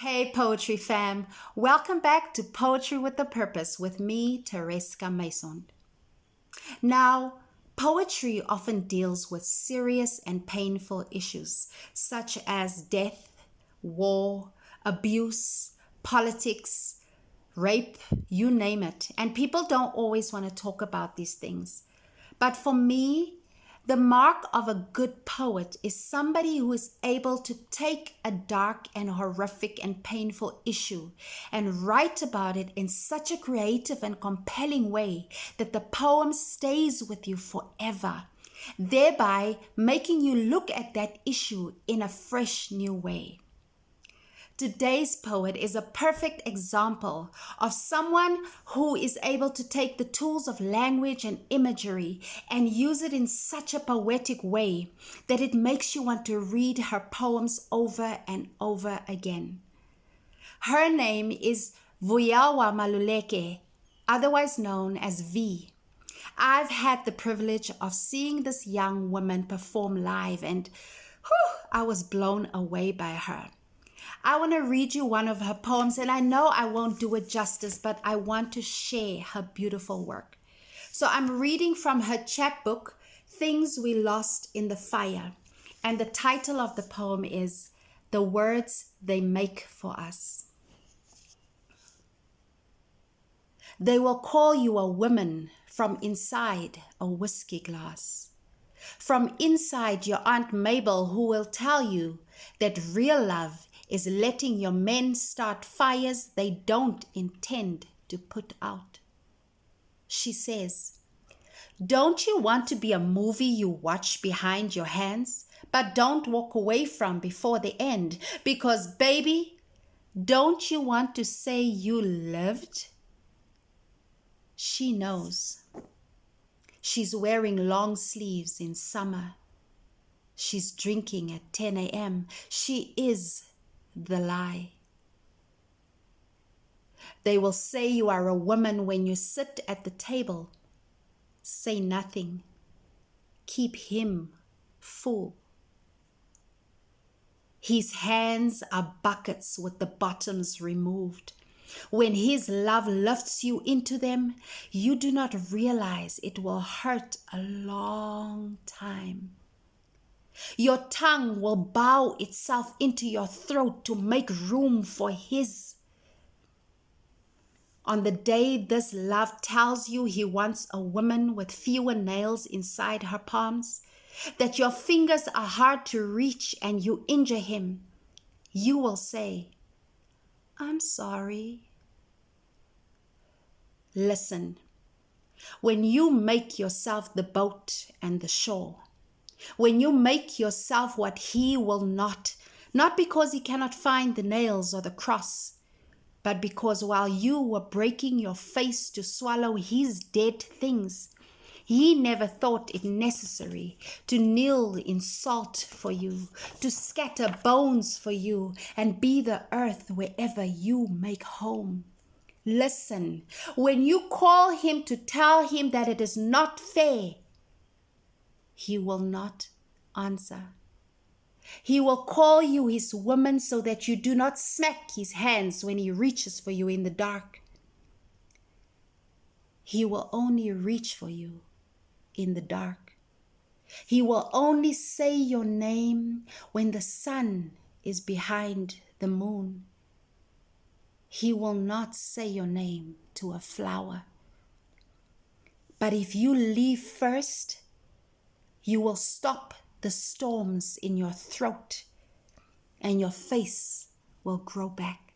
Hey, Poetry fam. Welcome back to Poetry with a Purpose with me, Tereska Muishond. Now, poetry often deals with serious and painful issues such as death, war, abuse, politics, rape, you name it. And people don't always want to talk about these things. But for me, the mark of a good poet is somebody who is able to take a dark and horrific and painful issue and write about it in such a creative and compelling way that the poem stays with you forever, thereby making you look at that issue in a fresh new way. Today's poet is a perfect example of someone who is able to take the tools of language and imagery and use it in such a poetic way that it makes you want to read her poems over and over again. Her name is Vuyelwa Maluleke, otherwise known as V. I've had the privilege of seeing this young woman perform live and I was blown away by her. I want to read you one of her poems, and I know I won't do it justice, but I want to share her beautiful work. So I'm reading from her chapbook, Things We Lost in the Fire, and the title of the poem is The Words They Make for Us. They will call you a woman from inside a whiskey glass. From inside your Aunt Mabel, who will tell you that real love is letting your men start fires they don't intend to put out. She says, don't you want to be a movie you watch behind your hands, but don't walk away from before the end? Because, baby, don't you want to say you lived? She knows. She's wearing long sleeves in summer. She's drinking at 10 a.m. She is the lie. They will say you are a woman when you sit at the table. Say nothing. Keep him full. His hands are buckets with the bottoms removed. When his love lifts you into them, you do not realize it will hurt a long time. Your tongue will bow itself into your throat to make room for his. On the day this love tells you he wants a woman with fewer nails inside her palms, that your fingers are hard to reach and you injure him, you will say, I'm sorry. Listen, when you make yourself the boat and the shore, when you make yourself what he will not because he cannot find the nails or the cross, but because while you were breaking your face to swallow his dead things, he never thought it necessary to kneel in salt for you, to scatter bones for you, and be the earth wherever you make home. Listen, when you call him to tell him that it is not fair, he will not answer. He will call you his woman so that you do not smack his hands when he reaches for you in the dark. He will only reach for you in the dark. He will only say your name when the sun is behind the moon. He will not say your name to a flower. But if you leave first, you will stop the storms in your throat and your face will grow back.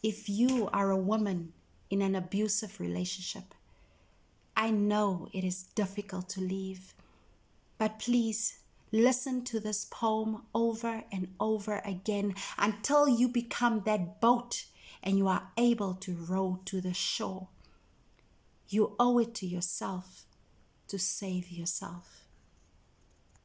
If you are a woman in an abusive relationship, I know it is difficult to leave, but please listen to this poem over and over again until you become that boat and you are able to row to the shore. You owe it to yourself to save yourself.